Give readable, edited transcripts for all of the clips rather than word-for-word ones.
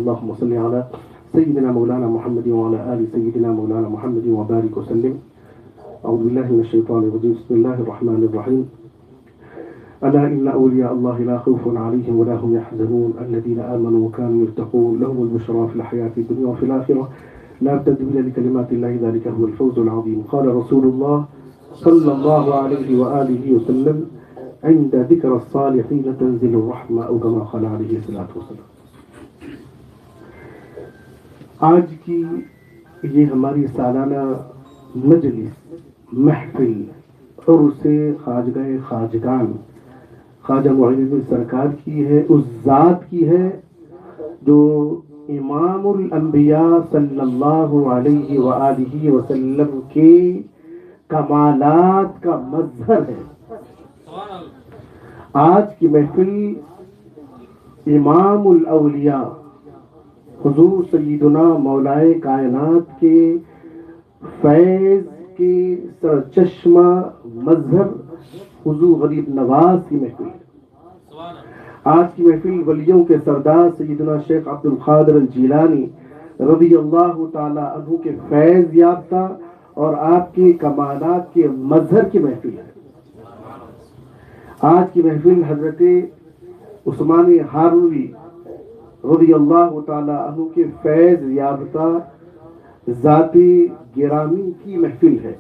اللهم صل على سيدنا مولانا محمد وعلى آل سيدنا مولانا محمد وبارك وسلم. أعوذ بالله من الشيطان الرجيم. بسم الله الرحمن الرحيم. ألا إن أولياء الله لا خوف عليهم ولا هم يحزنون الذين آمنوا وكانوا يتقون لهم البشرى في الحياة الدنيا وفي الآخرة لا تبديل لكلمات الله ذلك هو الفوز العظيم. قال رسول الله صلى الله عليه وآله وسلم عند ذكر الصالحين تنزل الرحمة أو كما قال عليه الصلاة والسلام. آج کی یہ ہماری سالانہ مجلس محفل عرس خواجہ خواجگان خواجہ معین الدین سرکار کی ہے، اس ذات کی ہے جو امام الانبیاء صلی اللہ علیہ وآلہ وسلم کے کمالات کا مظہر ہے. آج کی محفل امام الاولیاء حضور سیدنا مولائے کائنات کے فیض کے سرچشمہ مظہر حضور غریب نواز کی محفل ہے. آج کی محفل ولیوں کے سردار سیدنا شیخ عبد القادر الجیلانی رضی اللہ تعالی عنہ کے فیض یافتہ اور آپ کے کمالات کے مظہر کی محفل ہے. آج کی محفل حضرت عثمان ہارونی رضی اللہ تعالی عنہ کے فیض یافتہ ذات گرامی کی محفل ہے.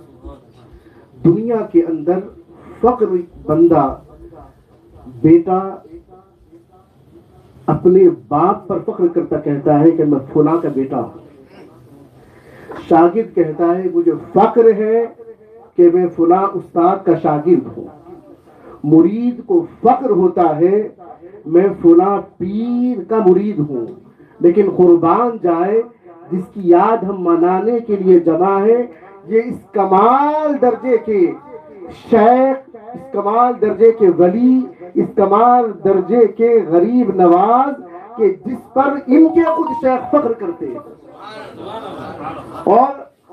دنیا کے اندر فقر بندہ بیٹا اپنے باپ پر فخر کرتا کہتا ہے کہ میں فلاں کا بیٹا ہوں. شاگرد کہتا ہے مجھے فخر ہے کہ میں فلاں استاد کا شاگرد ہوں. مرید کو فخر ہوتا ہے میں فلاں پیر کا مرید ہوں. لیکن قربان جائے جس کی یاد ہم منانے کے لیے جمع ہے، یہ اس کمال درجے کے شیخ، اس کمال درجے کے ولی، اس کمال درجے کے غریب نواز کہ جس پر ان کے خود شیخ فخر کرتے ہیں اور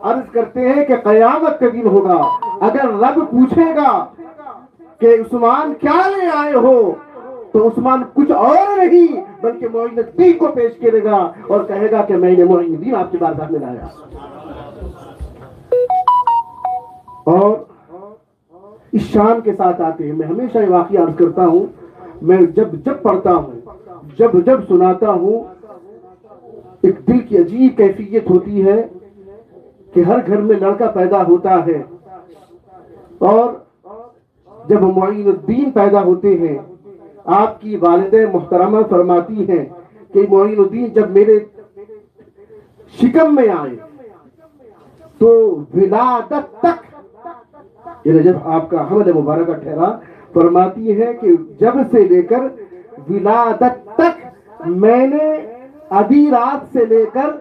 عرض کرتے ہیں کہ قیامت کا دن ہوگا، اگر رب پوچھے گا کہ عثمان کیا لے آئے ہو تو عثمان کچھ اور نہیں بلکہ معین الدین کو پیش کرے گا اور کہے گا کہ میں نے معین الدین آپ کی بارگاہ میں لایا. اور اس شان کے ساتھ آتے ہیں. میں ہمیشہ یہ واقعہ عرض کرتا ہوں، میں جب پڑھتا ہوں، جب سناتا ہوں، ایک دل کی عجیب کیفیت ہوتی ہے کہ ہر گھر میں لڑکا پیدا ہوتا ہے اور جب معین الدین پیدا ہوتے ہیں آپ کی والدہ محترمہ فرماتی ہیں کہ معین الدین جب میرے شکم میں آئے تو ولادت تک، یعنی جب آپ کا حمل مبارکہ ٹھہرا، فرماتی ہے کہ جب سے لے کر ولادت تک میں نے آدھی رات سے لے کر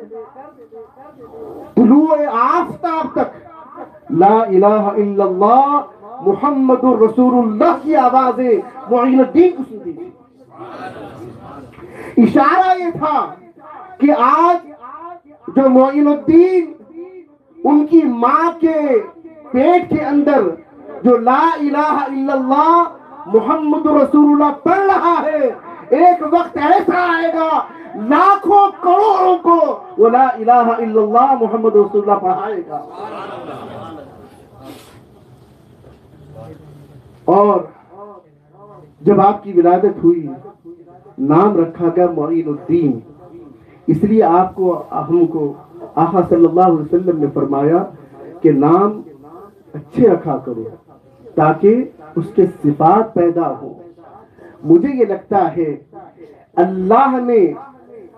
طلوع آفتاب تک لا الہ الا اللہ محمد الرسول اللہ کی آوازیں معین الدین کو سنتی تھی. اشارہ یہ تھا کہ آج جو معین الدین ان کی ماں کے پیٹ کے اندر جو لا الہ الا اللہ محمد رسول اللہ پڑھ رہا ہے، ایک وقت ایسا آئے گا لاکھوں کروڑوں کو وہ لا الہ الا اللہ محمد رسول اللہ پڑھائے گا. اور جب آپ کی ولادت ہوئی نام رکھا گیا معین الدین. اس لیے آپ کو ہم کو آقا صلی اللہ علیہ وسلم نے فرمایا کہ نام اچھے رکھا کرو تاکہ اس کے صفات پیدا ہو. مجھے یہ لگتا ہے اللہ نے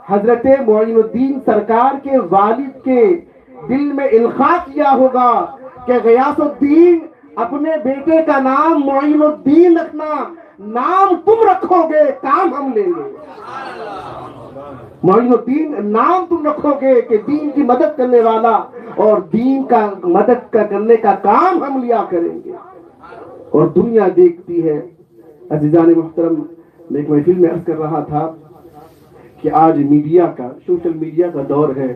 حضرت معین الدین سرکار کے والد کے دل میں القاء کیا ہوگا کہ غیاث الدین اپنے بیٹے کا نام معین الدین رکھنا، نام تم رکھو گے کام ہم لیں گے. معین الدین نام تم رکھو گے کہ دین کی مدد کرنے والا اور دین کا مدد کرنے کا کام ہم لیا کریں گے. اور دنیا دیکھتی ہے. عزیزان محترم، میں ایک محفل میں عرض کر رہا تھا کہ آج میڈیا کا، سوشل میڈیا کا دور ہے،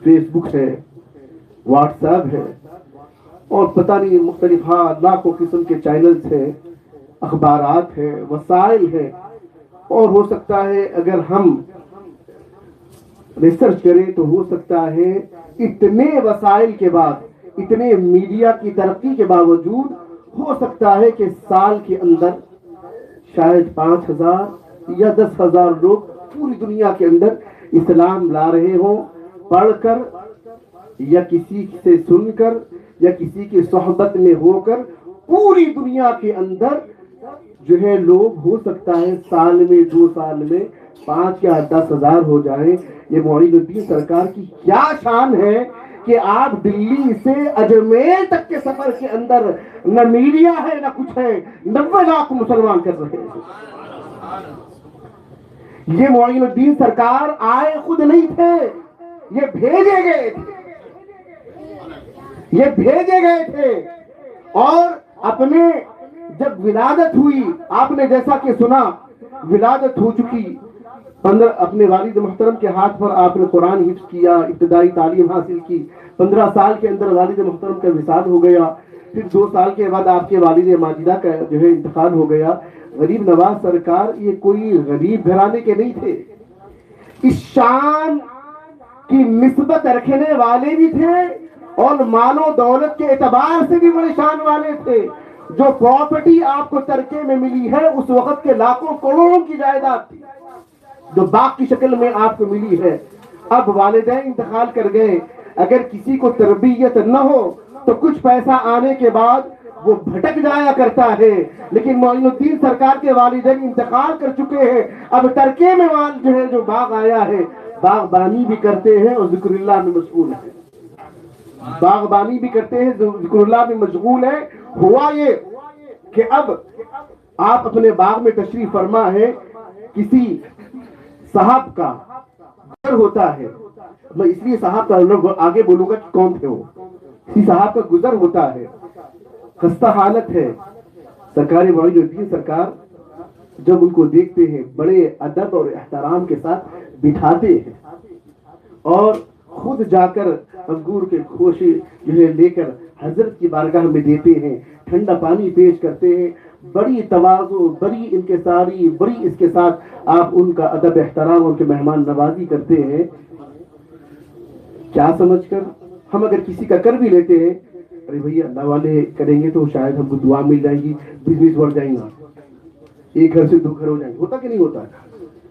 فیس بک ہے، واٹس ایپ ہے اور پتہ نہیں مختلف لاکھوں قسم کے چینلز ہیں، اخبارات ہیں، وسائل ہیں. اور ہو سکتا ہے اگر ہم ریسرچ کریں تو ہو سکتا ہے اتنے وسائل کے بعد، اتنے میڈیا کی ترقی کے باوجود ہو سکتا ہے کہ سال کے اندر شاید 5,000 یا 10,000 لوگ پوری دنیا کے اندر اسلام لا رہے ہوں، پڑھ کر یا کسی سے سن کر یا کسی کی صحبت میں ہو کر۔ پوری دنیا کے اندر جو ہے لوگ ہو سکتا ہے سال میں 2 سال میں 5 یا 10,000 ہو جائیں۔ یہ معین الدین سرکار کی کیا شان ہے کہ آپ دلی سے اجمیر تک کے سفر کے اندر نہ میڈیا ہے نہ کچھ ہے، 90 لاکھ مسلمان کر رہے ہیں۔ یہ معین الدین سرکار آئے خود نہیں تھے، یہ بھیجے گئے تھے، یہ بھیجے گئے تھے۔ اور اپنے جب ولادت ہوئی، آپ نے جیسا کہ سنا ولادت ہو چکی، اپنے والد محترم کے ہاتھ پر آپ نے قرآن حفظ کیا، ابتدائی تعلیم حاصل کی۔ 15 سال کے اندر والد محترم کا وصال ہو گیا، پھر 2 سال کے بعد آپ کے والد ماجدہ کا جو ہے انتقال ہو گیا۔ غریب نواز سرکار یہ کوئی غریب گھرانے کے نہیں تھے، اس شان کی نسبت رکھنے والے بھی تھے اور مال و دولت کے اعتبار سے بھی بڑے شان والے تھے۔ جو پراپرٹی آپ کو ترکے میں ملی ہے اس وقت کے لاکھوں کروڑوں کی جائیداد تھی جو باغ کی شکل میں آپ کو ملی ہے۔ اب والدین انتقال کر گئے، اگر کسی کو تربیت نہ ہو تو کچھ پیسہ آنے کے بعد وہ بھٹک جایا کرتا ہے، لیکن معین الدین سرکار کے والدین انتقال کر چکے ہیں۔ اب ترکے میں جو ہے جو باغ آیا ہے، باغبانی بھی کرتے ہیں اور ذکر اللہ میں مشغول ہے، باغبانی بھی کرتے ہیں، ذکر اللہ میں مشغول ہے۔ ہوا یہ کہ اب آپ اپنے باغ میں تشریف فرما ہے، کسی صاحب کا گزر ہوتا ہے، میں اس لیے صاحب کا آگے بولوں گا کہ کون تھے وہ، کسی صاحب کا گزر ہوتا ہے، خستہ حالت ہے، سرکار معین الدین سرکار جب ان کو دیکھتے ہیں بڑے ادب اور احترام کے ساتھ بٹھاتے ہیں اور خود جا کر انگور کے خوشے جو ہے لے کر حضرت کی بارگاہ میں دیتے ہیں، ٹھنڈا پانی پیش کرتے ہیں، بڑی تواضع، بڑی انکساری، بڑی اس کے ساتھ آپ ان کا ادب احترام اور مہمان نوازی کرتے ہیں۔ کیا سمجھ کر ہم اگر کسی کا کر بھی لیتے ہیں، ارے بھئی اللہ والے کریں گے تو شاید ہم کو دعا مل جائے گی، بزنس بڑھ جائیں گا، ایک گھر سے 2 گھر ہو جائیں گے، ہوتا کہ نہیں ہوتا؟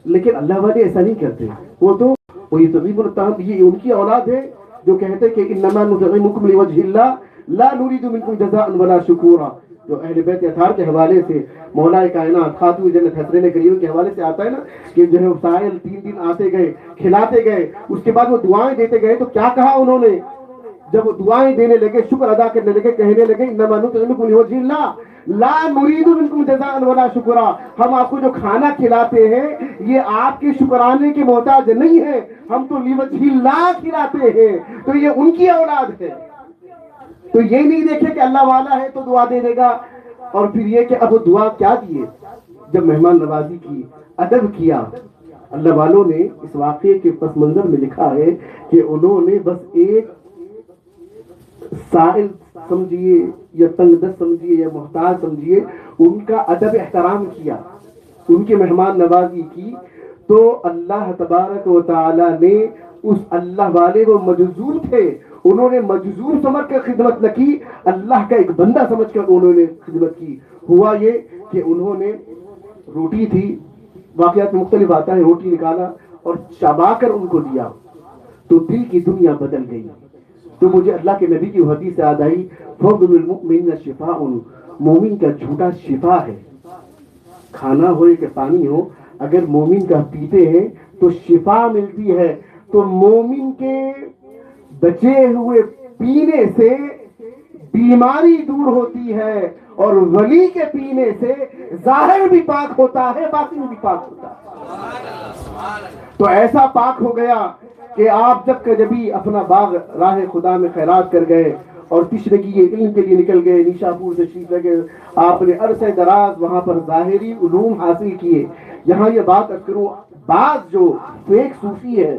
لیکن اللہ والے ایسا نہیں کرتے، وہ تو وہی تقریب التحم، یہ ان کی اولاد ہے جو کہتے کہ انما نطعمکم لوجہ اللہ لا نريد منکم جزاء ولا شکورا، جو اہل بیت اطہار کے حوالے سے مولا کائنات خاتون جنت حسرین کریم کے حوالے سے آتا ہے نا کہ جو ہے سائل 3 دن آتے گئے، کھلاتے گئے، اس کے بعد وہ دعائیں دیتے گئے، تو کیا کہا انہوں نے جب وہ دعائیں دینے لگے، شکر ادا کرنے لگے، کہنے لگے انما نطعمکم لوجہ اللہ لا نريد منکم جزاء ولا شکرا، ہم آپ کو جو کھانا کھلاتے ہیں یہ آپ کے شکرانے کے محتاج نہیں ہے، ہم تو لوجہ اللہ کھلاتے ہیں۔ تو یہ ان کی اولاد ہے، تو یہ نہیں دیکھے کہ اللہ والا ہے تو دعا دے دے گا، اور پھر یہ کہ اب وہ دعا کیا دیے، جب مہمان نوازی کی، ادب کیا۔ اللہ والوں نے اس واقعے کے پس منظر میں لکھا ہے کہ انہوں نے بس ایک سائل سمجھیے یا تنگ دست سمجھیے یا محتاج سمجھیے، ان کا ادب احترام کیا، ان کے مہمان نوازی کی، تو اللہ تبارک و تعالی نے اس اللہ والے وہ مجذوب تھے، انہوں نے مجذوب سمجھ کر خدمت نہ کی، اللہ کا ایک بندہ سمجھ کر انہوں نے خدمت کی۔ ہوا یہ کہ انہوں نے روٹی تھی، واقعات مختلف آتا ہے، روٹی نکالا اور چبا کر ان کو دیا تو دل کی دنیا بدل گئی۔ تو مجھے اللہ کے نبی کی حدیث یاد آئی، فضل المؤمن شفاء، مومن کا جھوٹا شفا ہے، کھانا ہو یا پانی ہو، اگر مومن کا پیتے ہیں تو شفا ملتی ہے۔ تو مومن کے بچے ہوئے پینے سے بیماری دور ہوتی ہے، اور ولی کے پینے سے ظاہر بھی پاک ہوتا ہے، باطن بھی پاک ہوتا ہے۔ تو ایسا پاک ہو گیا کہ آپ جب کبھی اپنا باغ راہ خدا میں خیرات کر گئے اور تشنگی علم کے لیے نکل گئے، نیشا پور سے شریف لگے، آپ نے عرصہ دراز وہاں پر ظاہری علوم حاصل کیے۔ یہاں یہ بات کروں، بعض جو فیک صوفی ہے،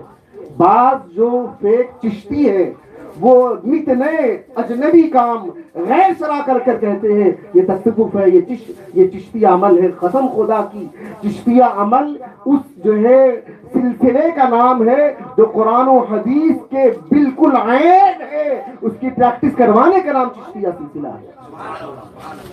بعض جو فیک چشتی ہے، وہ نت نئے اجنبی کام غیر شرع کر کر کہتے ہیں یہ تصوف ہے، یہ چشتیہ عمل ہے. قسم خدا کی چشتیہ عمل اس جو ہے سلسلے کا نام ہے جو قرآن و حدیث کے بالکل عین ہے، اس کی پریکٹس کروانے کا نام چشتیہ سلسلہ ہے.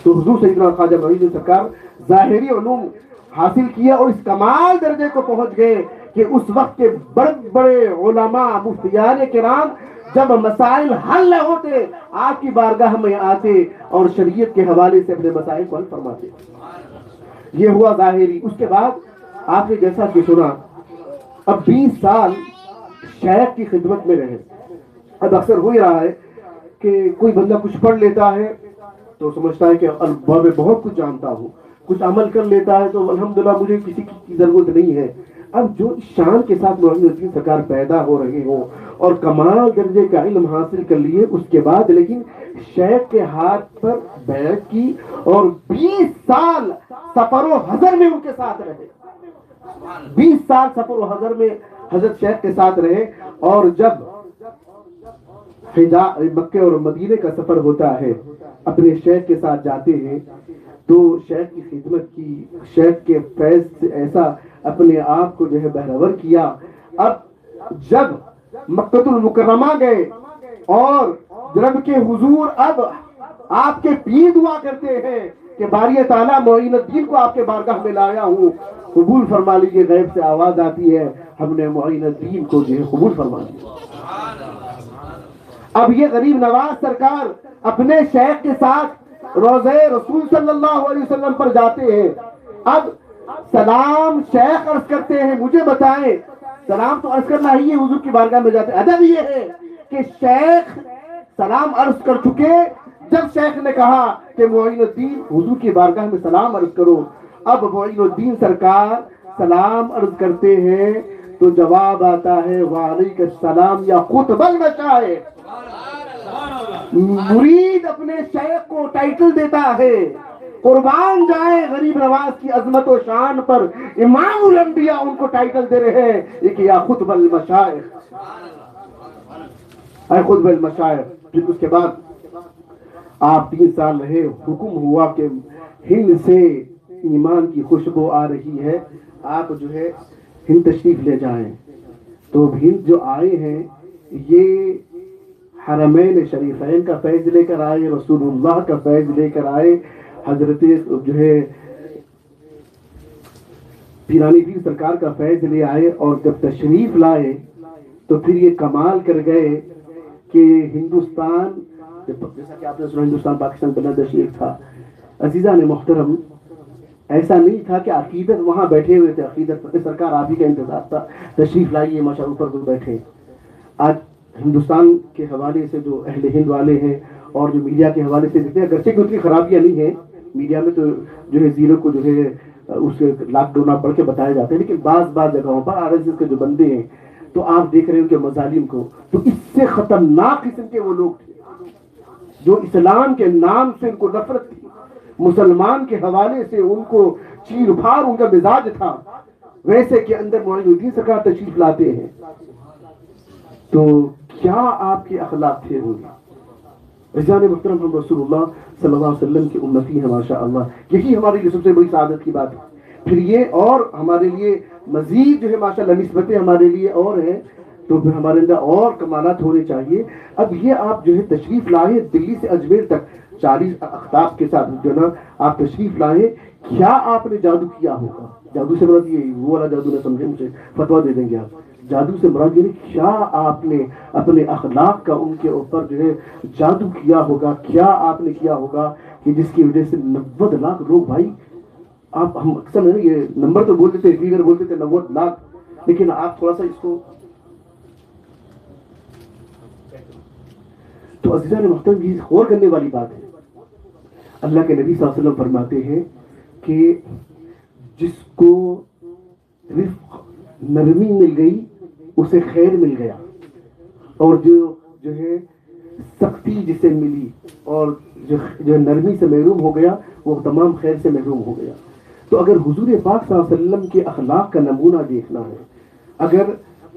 تو حضور سیدنا خواجہ معین الدین سرکار ظاہری علوم حاصل کیا اور اس کمال درجے کو پہنچ گئے کہ اس وقت کے بڑے بڑے علماء مفتیان کرام جب مسائل حل نہ ہوتے آپ کی بارگاہ میں آتے اور شریعت کے حوالے سے اپنے مسائل کو حل فرماتے. یہ ہوا ظاہری. اس کے بعد آپ نے جیسا کہ سنا اب 20 سال شیخ کی خدمت میں رہے. اب اکثر ہو ہی رہا ہے کہ کوئی بندہ کچھ پڑھ لیتا ہے تو سمجھتا ہے کہ میں بہت کچھ جانتا ہوں، کچھ عمل کر لیتا ہے تو الحمدللہ مجھے کسی کی ضرورت نہیں ہے. اب جو شان کے ساتھ معین الدین سرکار پیدا ہو رہے ہوں اور کمال درجے کا علم حاصل کر لیے، اس کے بعد لیکن شیخ کے ہاتھ پر بیعت کی اور 20 سال سفر و حضر میں ان کے ساتھ رہے. 20 سال سفر و حضر میں حضرت شیخ کے ساتھ رہے. اور جب مکے اور مدینے کا سفر ہوتا ہے اپنے شیخ کے ساتھ جاتے ہیں تو شیخ کی خدمت کی، شیخ کے فیض سے ایسا اپنے آپ کو جو ہے بہرور کیا. اب جب مکۃ المکرمہ گئے اور رب کے حضور اب آپ کے پیر دعا کرتے ہیں کہ باری تعالیٰ معین الدین کو آپ کے بارگاہ میں لایا ہوں، قبول فرما لیجیے. غیب سے آواز آتی ہے ہم نے معین الدین کو جو ہے قبول فرما لیا. اب یہ غریب نواز سرکار اپنے شیخ کے ساتھ روضہ رسول صلی اللہ علیہ وسلم پر جاتے ہیں. اب سلام شیخ عرض کرتے ہیں مجھے بتائیں، سلام تو عرض کرنا ہی ہے، حضور کی بارگاہ میں جاتے. ادب یہ ہے کہ شیخ سلام عرض کر چکے، جب شیخ نے کہا کہ معین الدین حضور کی بارگاہ میں سلام عرض کرو، اب معین الدین سرکار سلام عرض کرتے ہیں تو جواب آتا ہے وعلیک السلام یا قطب المشائخ. مرید اپنے شیخ کو ٹائٹل دیتا ہے. قربان جائے غریب نواز کی عظمت و شان پر، امام الانبیاء ان کو ٹائٹل دے رہے ہیں ایک یا خطب المشائخ، اے خطب المشائخ. پھر اس کے بعد آپ 3 سال رہے. حکم ہوا کہ ہند سے ایمان کی خوشبو آ رہی ہے، آپ جو ہے ہند تشریف لے جائیں. تو ہند جو آئے ہیں یہ حرمین شریفین کا فیض لے کر آئے، رسول اللہ کا فیض لے کر آئے. حضرت جو ہے پیرانی پیر سرکار کا فیض لے آئے اور جب تشریف لائے تو پھر یہ کمال کر گئے کہ ہندوستان، جیسا کہ آپ نے سنا ہندوستان پاکستان بنگلہ دیش ایک تھا. عزیزان محترم ایسا نہیں تھا کہ عقیدت وہاں بیٹھے ہوئے تھے، عقیدت سرکار آپ ہی کا انتظار تھا، تشریف لائیے ماشاء اللہ اوپر بیٹھے. آج ہندوستان کے حوالے سے جو اہل ہند والے ہیں اور جو میڈیا کے حوالے سے دیکھتے ہیں، اگرچہ کہ اتنی خرابیاں نہیں ہیں میڈیا میں، تو جو ہے زیرو کو جو ہے اس لاک ڈاؤن پڑھ کے بتایا جاتے ہیں، لیکن بعض جگہوں پر آر ایس ایس کے جو بندے ہیں تو آپ دیکھ رہے ہیں ان کے مظالم کو. تو اس سے خطرناک قسم کے وہ لوگ تھے جو اسلام کے نام سے ان کو نفرت تھی، مسلمان کے حوالے سے ان کو چیر پھاڑ ان کا مزاج تھا. ویسے کہ اندر معین الدین سرکار تشریف لاتے ہیں تو کیا آپ کے اخلاق تھے ہوگی. رضوان محترم ہم رسول اللہ صلی اللہ علیہ وسلم کی امتی ہیں ماشاء اللہ. یہی ہمارے لیے سب سے بڑی سعادت کی بات ہے. پھر یہ اور ہمارے لیے مزید جو ہے ماشاء اللہ نسبتیں ہمارے لیے اور ہیں تو پھر ہمارے اندر اور کمالات ہونے چاہیے. اب یہ آپ جو ہے تشریف لائے دلی سے اجمیر تک 40 اختاب کے ساتھ جو نا آپ تشریف لائے. کیا آپ نے جادو کیا ہوگا؟ جادو سے مراد یہ وہ والا جادو نہ سمجھے، مجھے فتویٰ دے دیں گے آپ. جادو سے مراد یہ کیا آپ نے اپنے اخلاق کا ان کے اوپر جو ہے جادو کیا ہوگا. کیا آپ نے کیا ہوگا کہ جس کی وجہ سے 90 لاکھ لوگ، بھائی آپ ہم اکثر یہ نمبر تو بولتے تھے، فیگر بولتے تھے 90 لاکھ، لیکن آپ تھوڑا سا اس کو تو عزیزان محترم یہ غور کرنے والی بات ہے. اللہ کے نبی صلی اللہ علیہ وسلم فرماتے ہیں کہ جس کو رفق نرمی مل گئی اسے خیر مل گیا، اور جو ہے سختی جسے ملی اور جو نرمی سے محروم ہو گیا وہ تمام خیر سے محروم ہو گیا. تو اگر حضور پاک صلی اللہ علیہ وسلم کے اخلاق کا نمونہ دیکھنا ہے، اگر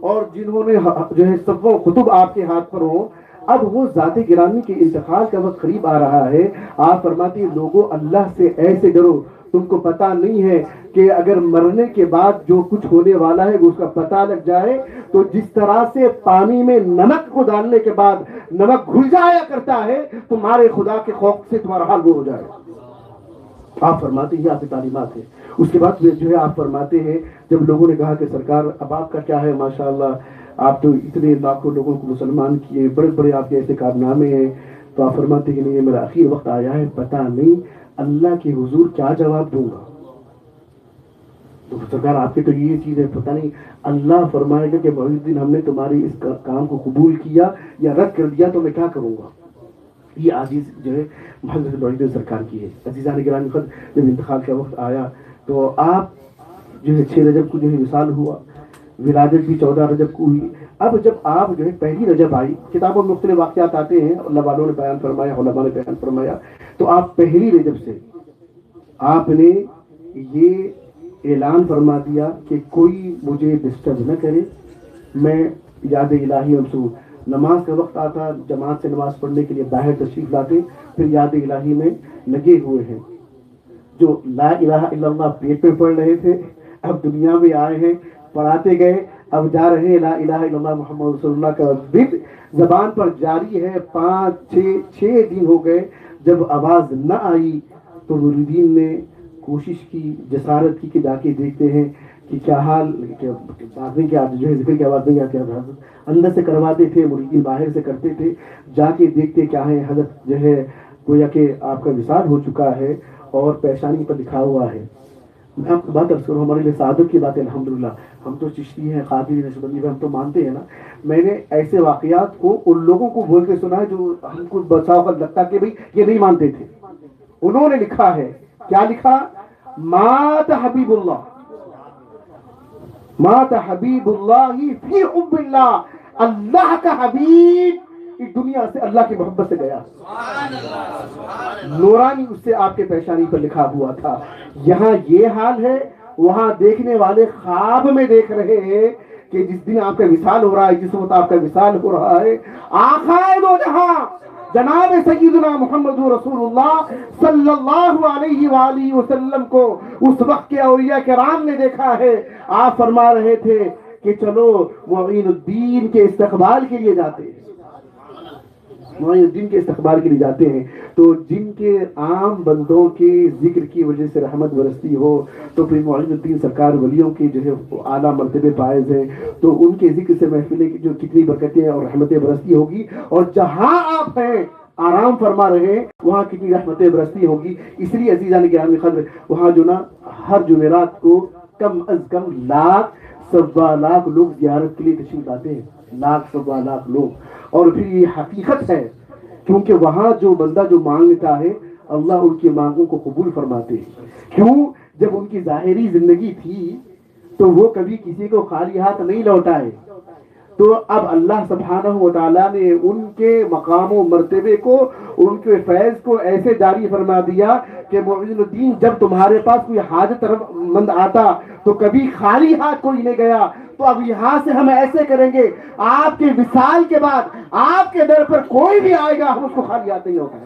اور جنہوں نے جو ہے سب خطب آپ کے ہاتھ پر ہو، اب وہ ذات گرامی کے انتقال کا وقت قریب آ رہا ہے۔ آپ فرماتی ہیں لوگوں اللہ سے ایسے ڈرو، تم کو پتا نہیں ہے کہ اگر مرنے کے بعد جو کچھ ہونے والا ہے وہ اس کا پتہ لگ جائے تو جس طرح سے پانی میں نمک کو ڈالنے کے بعد نمک گھل جایا کرتا ہے، تمہارے خدا کے خوف سے تمہارا حال وہ ہو جائے۔ آپ فرماتے ہیں یہ آپ کی تعلیمات ہے۔ اس کے بعد جو ہے آپ فرماتے ہیں جب لوگوں نے کہا کہ سرکار اب آپ کا کیا ہے، ماشاءاللہ آپ تو اتنے لاکھوں لوگوں کو مسلمان کیے، بڑے بڑے آپ کے ایسے کارنامے ہیں، تو آپ فرماتے ہیں کہ نہیں میرا اخیر وقت آیا ہے، پتہ نہیں اللہ کے حضور کیا جواب دوں گا۔ تو سرکار آپ کی تو یہ چیز ہے، پتہ نہیں اللہ فرمائے گا کہ معین الدین ہم نے تمہاری اس کام کو قبول کیا یا رد کر دیا تو میں کیا کروں گا۔ یہ عزیز جو ہے حضرت معین الدین سرکار کی ہے۔ عزیزان گرامی خود جب انتقال کا وقت آیا تو آپ جو ہے 6 رجب کو جو ہے وصال ہوا، ولادت بھی 14 رجب کو ہوئی۔ اب جب آپ جو ہے پہلی رجب آئی، کتابوں میں مختلف واقعات آتے ہیں، اللہ والوں نے بیان فرمایا، علماء نے بیان فرمایا، تو آپ پہلی رجب سے آپ نے یہ اعلان فرما دیا کہ کوئی مجھے ڈسٹرب نہ کرے، میں یاد الہی ہم نماز کا وقت آتا جماعت سے نماز پڑھنے کے لیے باہر تشریف لاتے، پھر یاد الہی میں لگے ہوئے ہیں۔ جو لا الہ الا اللہ پیٹ پہ پڑھ رہے تھے اب دنیا میں آئے ہیں، پڑھاتے گئے، اب جا رہے ہیں لا الہ الا اللہ محمد رسول اللہ کا ذکر زبان پر جاری ہے۔ 5-6 دن ہو گئے، جب آواز نہ آئی تو مریدین نے کوشش کی، جسارت کی کہ جا کے دیکھتے ہیں کہ کیا حال، باتیں کیا جو ہے ذکر کی آواز نہیں آتی، اندر سے کرواتے تھے، مریدین باہر سے کرتے تھے، جا کے دیکھتے کیا ہے، حضرت جو ہے گویا کہ آپ کا وصال ہو چکا ہے اور پیشانی پر لکھا ہوا ہے۔ میں آپ کو بات عرض کروں، ہمارے لیے سعادت کی بات ہے الحمدللہ، ہم تو چشتی ہیں، قادری نقشبندی ہم تو مانتے ہیں نا۔ میں نے ایسے واقعات کو ان لوگوں کو بول کے سنا ہے جو ہم کو بسا وقت لگتا کہ بھئی یہ نہیں مانتے تھے، انہوں نے لکھا ہے، کیا لکھا؟ مات حبیب اللہ، مات حبیب اللہ فی حب اللہ، اللہ کا حبیب اس دنیا سے اللہ کی محبت سے گیا، نورانی اس سے آپ کے پیشانی پر لکھا ہوا تھا۔ یہاں یہ حال ہے، وہاں دیکھنے والے خواب میں دیکھ رہے ہیں کہ جس دن آپ کا وصال ہو رہا ہے، جس وقت آپ کا وصال ہو رہا ہے، آقائے دو جہاں جناب سیدنا محمد رسول اللہ صلی اللہ علیہ وآلہ وسلم کو اس وقت کے اولیاء کرام نے دیکھا ہے۔ آپ فرما رہے تھے کہ چلو معین الدین کے استقبال کے لیے جاتے ہیں، معین الدین کے استقبال کے لیے جاتے ہیں، تو جن کے عام بندوں کے ذکر کی وجہ سے رحمت برستی ہو تو پھر معین الدین سرکار ولیوں کے جو ہے اعلیٰ مرتبے فائز ہیں، تو ان کے ذکر سے محفلیں کی جو کتنی برکتیں اور رحمتیں برستی ہوگی، اور جہاں آپ ہیں آرام فرما رہے ہیں وہاں کتنی رحمتیں برستی ہوگی۔ اس لیے عزیزان گرامی قدر وہاں جو نا ہر جمعرات کو کم از کم 1,00,000-1,15,00,000 لوگ زیارت کے لیے تشریف لاتے ہیں، 1,00,000-1,15,00,000 لوگ۔ اور پھر یہ حقیقت ہے کیونکہ وہاں جو بندہ جو مانگتا ہے اللہ ان کی مانگوں کو قبول فرماتے ہیں۔ کیوں؟ جب ان کی ظاہری زندگی تھی تو وہ کبھی کسی کو خالی ہاتھ نہیں لوٹائے، تو اب اللہ سبحانہ و تعالیٰ نے ان کے مقام و مرتبے کو، ان کے فیض کو ایسے جاری فرما دیا کہ معین الدین جب تمہارے پاس کوئی حاجت مند آتا تو کبھی خالی ہاتھ کوئی نہیں گیا، تو اب یہاں سے ہم ایسے کریں گے، آپ کے وصال کے بعد آپ کے در پر کوئی بھی آئے گا ہم اس کو خالی ہاتھ نہیں ہوگا۔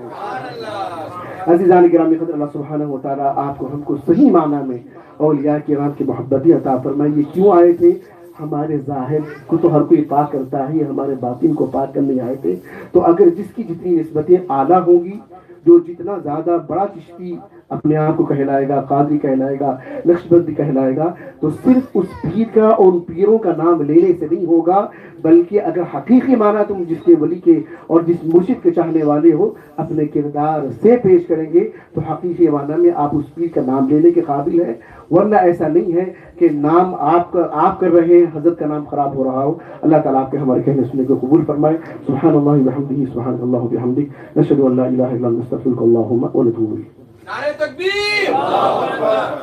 عزیزان گرامی قدر اللہ سبحانہ و تعالیٰ آپ کو ہم کو صحیح معنی میں اولیاء کرام کی محبت عطا فرمائے۔ یہ کیوں آئے تھے؟ ہمارے ظاہر کو تو ہر کوئی پاک کرتا ہے، ہمارے باطن کو پاک کرنے آئے تھے۔ تو اگر جس کی جتنی نسبتیں اعلیٰ ہوں گی، جو جتنا زیادہ بڑا چشتی اپنے آپ کو کہلائے گا، قادری کہلائے گا، نقشبندی کہلائے گا، تو صرف اس پیر کا اور ان پیروں کا نام لینے سے نہیں ہوگا، بلکہ اگر حقیقی معنی تم جس کے ولی کے اور جس مرشد کے چاہنے والے ہو اپنے کردار سے پیش کریں گے تو حقیقی معنی میں آپ اس پیر کا نام لینے کے قابل ہیں۔ ورنہ ایسا نہیں ہے کہ نام آپ کر رہے ہیں، حضرت کا نام خراب ہو رہا ہو۔ اللہ تعالیٰ آپ کے ہمارے کہنے سننے کو قبول فرمائے۔ سبحان اللہ وبحمدہ، سبحان اللہ وبحمدہ، نشہد ان لا الہ الا انت، نستغفرک اللہم ونتوب الیک۔ نعرہ تکبیر،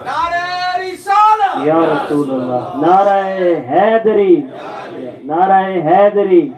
نعرہ رسالہ، یا رسول اللہ، نعرہ حیدری، نعرہ حیدری۔